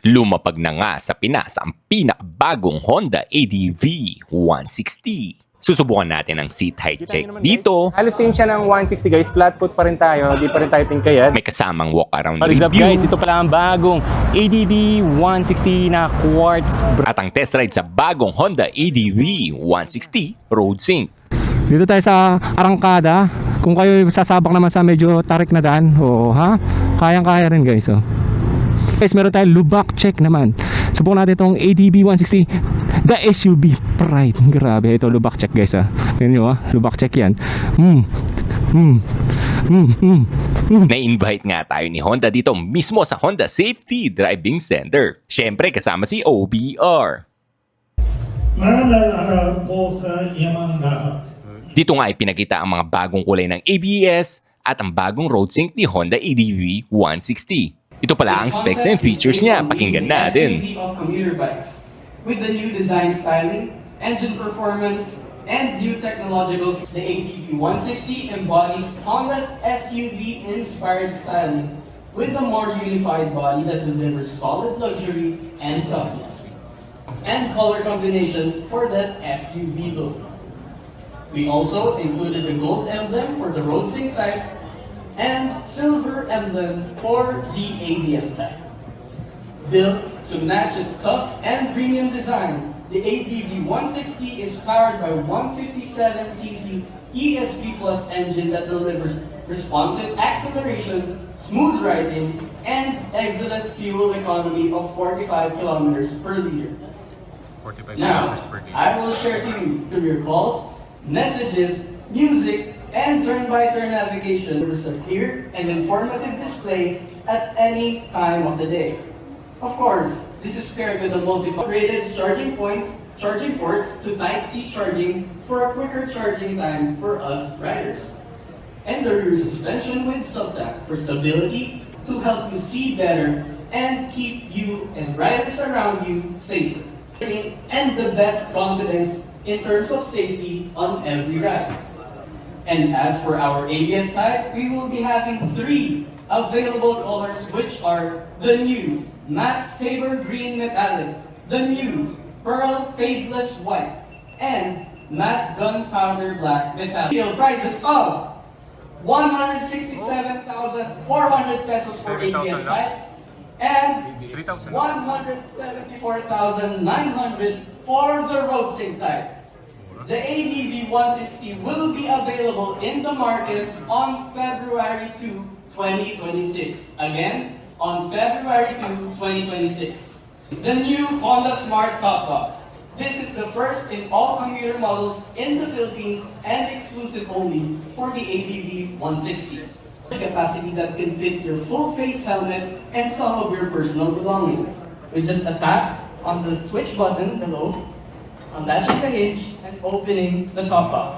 Lumapag na nga sa Pinas ang pinakabagong Honda ADV 160. Susubukan natin ang seat height check dito. Halos same siya ng 160 guys, flat foot pa rin tayo, di pa rin tayo tingkayad. May kasamang walk around What is up review. guys, ito pala ang bagong ADV 160 na quartz. At ang test ride sa bagong Honda ADV 160 Road Sync. Dito tayo sa Arangkada. Kung kayo sasabak naman sa medyo tarik na daan, ha? Kayang-kaya rin guys, Guys, meron tayong lubak check naman. Subukan natin itong ADV 160, the SUV Pride. Grabe, ito lubak check guys, Tignan nyo, lubak check yan. Na-invite nga tayo ni Honda dito mismo sa Honda Safety Driving Center. Siyempre kasama si OBR. Mahalal araw po sa iyamang lahat. Dito nga ipinakita ang mga bagong kulay ng ABS at ang bagong road sync ni Honda ADV 160. Ito pala ang specs and features niya. Pakinggan natin. SUV of commuter bikes with the new design styling, engine performance, and new technological. The ADV 160 embodies Honda's SUV-inspired styling with a more unified body that delivers solid luxury and toughness, and color combinations for that SUV look. We also included a gold emblem for the road sync type and silver emblem for the ABS type. Built to match its tough and premium design, the ADV 160 is powered by 157cc ESP Plus engine that delivers responsive acceleration, smooth riding, and excellent fuel economy of 45 kilometers per liter. Now, I will share to you through your calls, messages, music, and turn-by-turn navigation with a clear and informative display at any time of the day. Of course, this is paired with a multi-rated charging ports to Type-C charging for a quicker charging time for us riders. And the rear suspension with subtack for stability to help you see better and keep you and riders around you safer. And the best confidence in terms of safety on every ride. And as for our ABS type, we will be having 3 available colors, which are the new Matte Saber Green Metallic, the new Pearl Fadeless White, and Matte Gunpowder Black Metallic. Deal prices of 167,400 pesos for ABS type and 174,900 for the road sync type. The ADV 160 will be available in the market on February 2, 2026. Again, on February 2, 2026. The new Honda Smart Top Box. This is the first in all commuter models in the Philippines and exclusive only for the ADV 160. Capacity that can fit your full face helmet and some of your personal belongings. With just a tap on the switch button below, unlatching the hinge and opening the top box.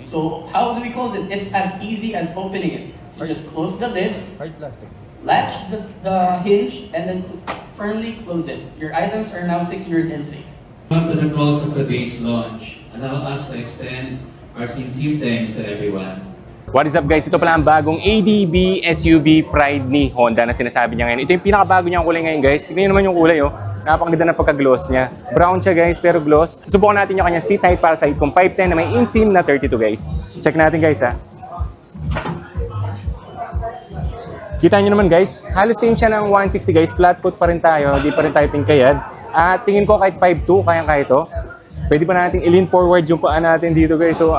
So how do we close it? It's as easy as opening it. You just close the lid, latch the hinge, and then firmly close it. Your items are now secured and safe. To the close of today's launch, allow us to extend our sincere thanks to everyone. What is up guys? Ito pala ang bagong ADV SUV Pride ni Honda na sinasabi niya ngayon. Ito yung pinakabago niyang kulay ngayon guys. Tignan niyo naman yung kulay, Napakaganda ng pagka-gloss niya. Brown siya guys, pero gloss. Susubukan natin yung kanyang seat height para sa kung 5'10" na may inseam na 32 guys. Check natin guys, Kita niyo naman guys, halos same siya ng 160 guys. Flat foot pa rin tayo, di pa rin tayo tingkayad. At tingin ko kahit 5'2", kayang-kaya ito. Pwede pa natin i-lean forward yung paan natin dito guys. So,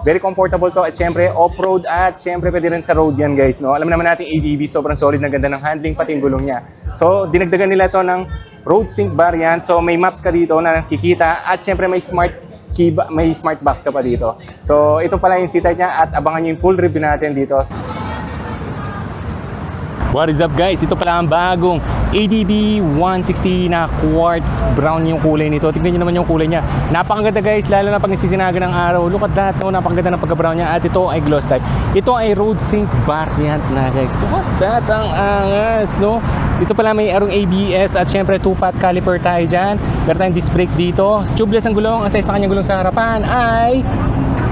very comfortable to. At syempre, off-road at syempre pwede rin sa road yan guys. No? Alam naman natin ADV, sobrang solid na ganda ng handling, pati yung gulong niya. So, dinagdagan nila to ng road sync variant. So, may maps ka dito na nakikita. At syempre, may smart key, may smart box ka pa dito. So, ito pala yung seat height niya. At abangan nyo yung full review natin dito. What is up guys? Ito pala ang bagong ADV 160 na quartz brown yung kulay nito. Tignan nyo naman yung kulay niya. Napakaganda guys, lalo na pag nasisinaga ng araw. Look at that, napakaganda ng pagka-brown niya. At ito ay gloss type. Ito ay road sync variant na guys. Look at that, ang angas, no? Dito pala may arong ABS at syempre 2-pot caliper tayo dyan. Meron tayong disc brake dito. Tubeless ang gulong. Ang size na kanyang gulong sa harapan ay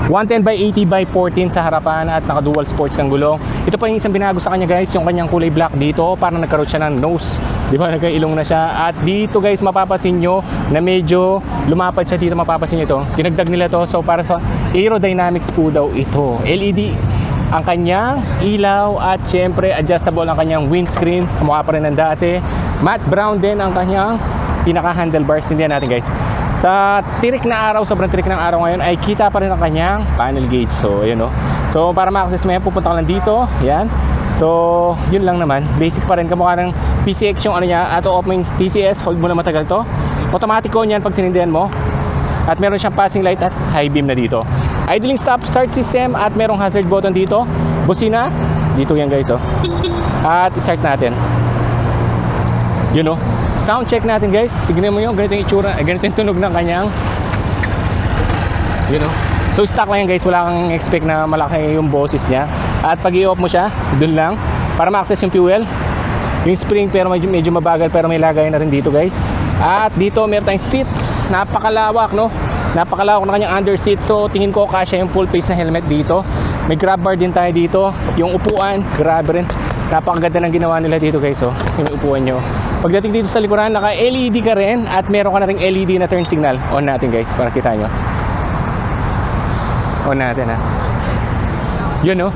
110 by 80 by 14 sa harapan at naka dual sports kang gulong. Ito pa yung isang binago sa kanya guys, yung kanyang kulay black dito, parang nagkaroon siya ng nose, di ba, nagkailong na siya. At dito guys, mapapansin nyo na medyo lumapad siya dito, mapapansin nyo ito, dinagdag nila to, so para sa aerodynamics po daw ito. LED ang kanyang ilaw at syempre adjustable ang kanyang windscreen, mukha pa rin ng dati. Matte brown din ang kanyang pinaka handlebars. Hindi natin guys, sa tirik na araw, sobrang tirik ng araw ngayon, ay kita pa rin ang kanyang panel gauge. So ayun o, so para ma-access mo yan, pupunta ka lang dito, yan. So yun lang naman, basic pa rin, kamukha ng PCX yung ano niya. At off mo yung TCS, hold mo na matagal to, automatic on yan pag sinindihan mo. At meron siyang passing light at high beam na dito. Idling stop start system at merong hazard button dito. Busina, dito yan guys oh. At start natin. Yun oh. Sound check natin guys. Tignan mo yung ganito yung itsura, ganito yung tunog ng kanyang. Yun oh. So stock lang yan guys, wala kang expect na malaki yung boses niya. At pag i-off mo siya, dun lang, para ma-access yung fuel. Yung spring pero medyo mabagal, pero may lagay na rin dito guys. At dito meron tayong seat. Napakalawak no. Napakalawak na kanyang under seat. So tingin ko kasya yung full face na helmet dito. May grab bar din tayo dito. Yung upuan, grabe rin. Napakaganda ng ginawa nila dito guys oh. Yung upuan nyo. Pagdating dito sa likuran, naka LED ka rin. At meron ka na ring LED na turn signal. On natin guys para kita nyo. On natin ha. Yun oh.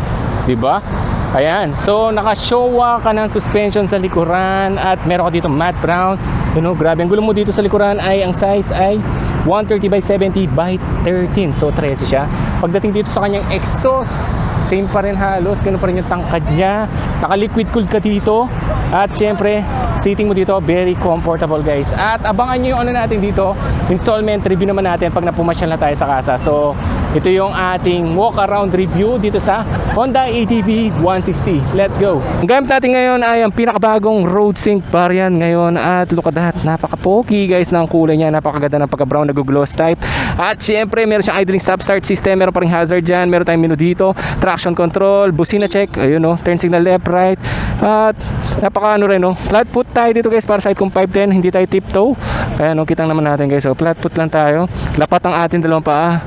Diba? Ayan. So naka-showa ka ng suspension sa likuran. At meron ka dito matte brown. You know, grabe. Ang gulong mo dito sa likuran ay ang size ay 130 by 70 by 13. So 13 siya. Pagdating dito sa kanyang exhaust, same pa rin halos. Ganun pa rin yung tangkad niya. Naka-liquid cooled ka dito. At syempre, seating mo dito, very comfortable guys. At abangan nyo yung ano natin dito, installment review naman natin pag napumasyal na tayo sa kasa. So ito yung ating walk around review dito sa Honda ADV 160. Let's go. Ang gamit natin ngayon ay ang pinakabagong Road Sync variant ngayon. At look at that, napaka-poky guys ng kulay niya. Napakaganda ng pagka-brown na gloss type. At syempre meron siyang idling stop start system. Meron pa ring hazard dyan. Meron tayong menu dito, traction control, busina check, ayun o, turn signal left, right. At napaka ano rin o, flat foot tayo dito guys para sa kung 510, hindi tayo tiptoe. Ayan o, kitang naman natin guys o, flat foot lang tayo. Lapat ang ating dalawang paa.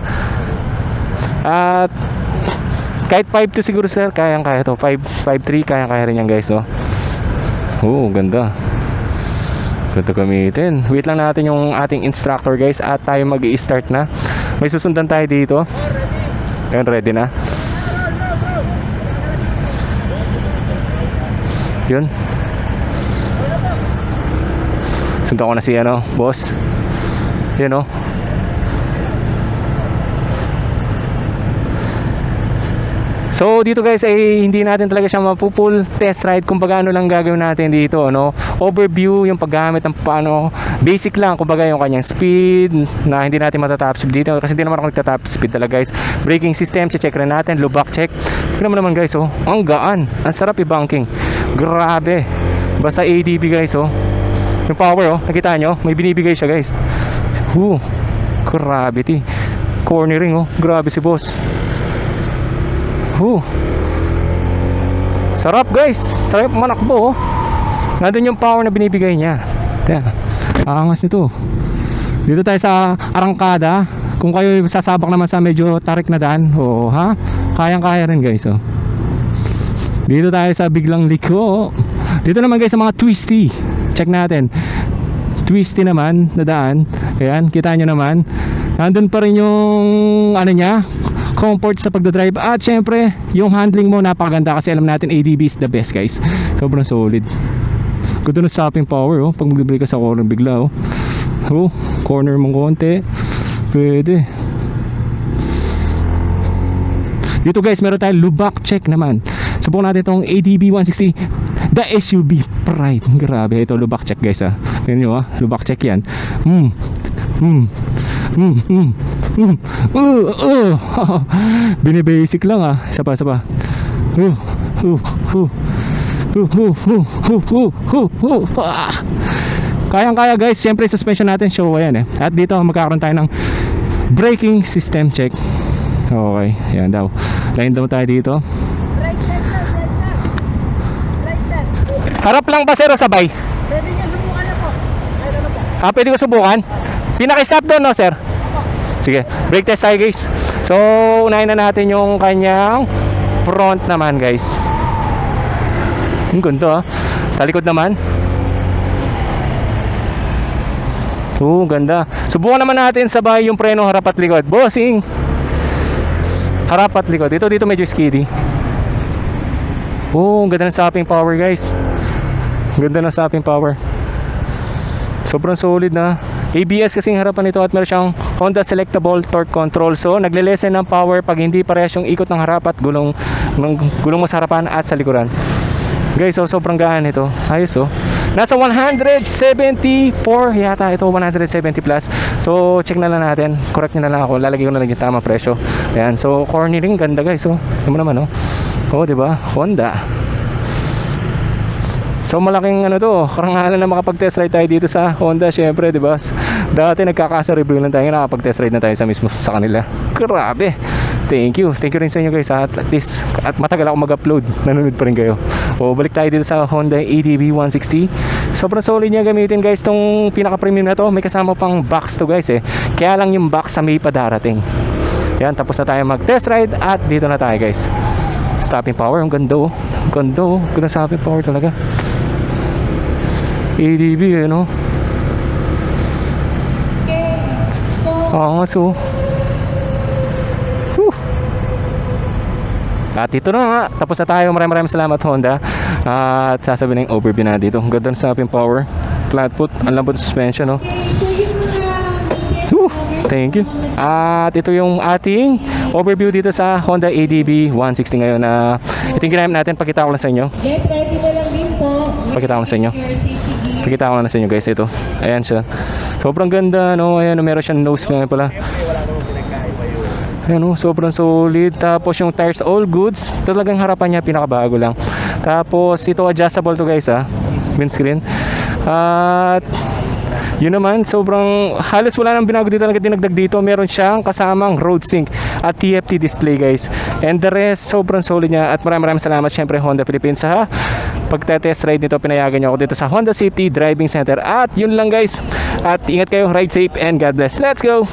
At kahit 5'2 siguro sir, kayang-kaya to. 5'3 kayang-kaya rin yan guys no. Oh, ganda. Ganda gamitin. Wait lang natin yung ating instructor guys. At tayo mag-i-start na. May susundan tayo dito. Ayan, ready na. Yun. Sundan ko na si ano, boss. Yun o. So dito guys ay hindi natin talaga siya mapupull test ride, kumbaga ano lang gagawin natin dito no, overview yung paggamit ng paano, basic lang kumbaga yung kanyang speed na hindi natin matatap speed dito kasi hindi naman ako nagtatap speed talaga guys. Braking system, check rin natin, lubak check. Tignan mo naman guys oh, ang gaan, ang sarap i-banking, grabe, basta ADV guys oh. Yung power oh, nakita nyo, may binibigay siya guys. Gravity, cornering oh, grabe si boss. Sarap guys, sarap manakbo oh. Nandun yung power na binibigay niya. Ayan, aangas nito. Dito tayo sa arangkada. Kung kayo sasabak naman sa medyo tarik na daan, oh ha, kayang-kaya rin guys oh. Dito tayo sa biglang liko. Dito naman guys sa mga twisty, check natin. Twisty naman na daan. Ayan, kita nyo naman. Nandun pa rin yung ano niya, comfort sa pagdadrive. At syempre yung handling mo napakaganda kasi alam natin ADV is the best guys. Sobrang solid. Ganda na stopping power oh, pag mag-brake ka sa corner bigla oh. Corner mong konti, pwede. Dito guys meron tayong lubak check naman. Subukan natin itong ADV 160, the SUV Pride. Grabe, ito lubak check guys ah. Tignan nyo ah, lubak check yan. Binibasic lang ah. Isa pa. Kayang-kaya guys. Siyempre suspension natin show yan eh. At dito magkakaroon tayo ng braking system check. Okay, yan daw. Line down tayo dito. Harap lang ba sir o sabay? Pwede nyo subukan na po. Kaya na po. Pwede ko subukan. Pinaka-stop doon no sir? Sige, brake test tayo guys. So, unahin na natin yung kanyang front naman, guys. Ang ganda, talikod naman. Ganda. Subukan naman natin sabay yung preno harap at likod. Bossing! Harap at likod. Dito medyo skiddy. Ang ganda ng stopping power, guys. Ganda ng stopping power. Sobrang solid na. ABS kasing harapan nito at meron siyang Honda Selectable Torque Control. So, nagle-lessen ng power pag hindi parehas yung ikot ng harap at gulong mo sa harapan at sa likuran. Guys, so sobrang gaan ito. Ayos, oh. Nasa 174 yata ito, 170 plus. So, check na lang natin. Correct nyo na lang ako. Lalagay ko na lang yung tamang presyo. Ayan. So, corny ring. Ganda, guys. So, naman, oh. Oh, diba? Honda. So malaking karangalan na makapag-test ride tayo dito sa Honda, syempre, 'di ba? Dati nagkakasa review lang tayo, nakapag-test ride na tayo sa kanila. Grabe. Thank you rin sa inyo, guys. At least at matagal ako mag-upload, nanonood pa rin kayo. O balik tayo dito sa Honda ADV 160. Sobrang solid niya gamitin, guys. Tong pinaka-premium na to, may kasama pang box to, guys, eh. Kaya lang yung box sa may padarating. Yan, tapos na tayo mag-test ride at dito na tayo, guys. Stopping power, ang ganda, oh. Ganda stopping power talaga. ADV, no? So at ito na nga, tapos na tayo. Maraming salamat, Honda. At sasabihin ng overview na dito. Ganda ng stopping power, flat foot, ang lambot suspension, no? Thank you. At ito yung ating overview dito sa Honda ADV 160 ngayon na ito yung ginamit natin. Pakita ko lang sa inyo. Get ready na lang din po. Pakita ko lang sa inyo, guys. Ito. Ayan siya. Sobrang ganda, no? Ayan, meron siyang nose nga pala. Ayan, no? Sobrang solid. Tapos yung tires all goods. Talagang harapan niya pinakabago lang. Tapos ito adjustable to, guys, ha. Windscreen. At yun naman, sobrang halos wala nang binago dito, talaga dinagdag dito. Meron siyang kasamang road sync at TFT display, guys. And the rest, sobrang solid niya. At maraming salamat syempre Honda Philippines sa pagte-test ride nito. Pinayagan niyo ako dito sa Honda Safety Driving Center. At yun lang, guys. At ingat kayo, ride safe and God bless. Let's go!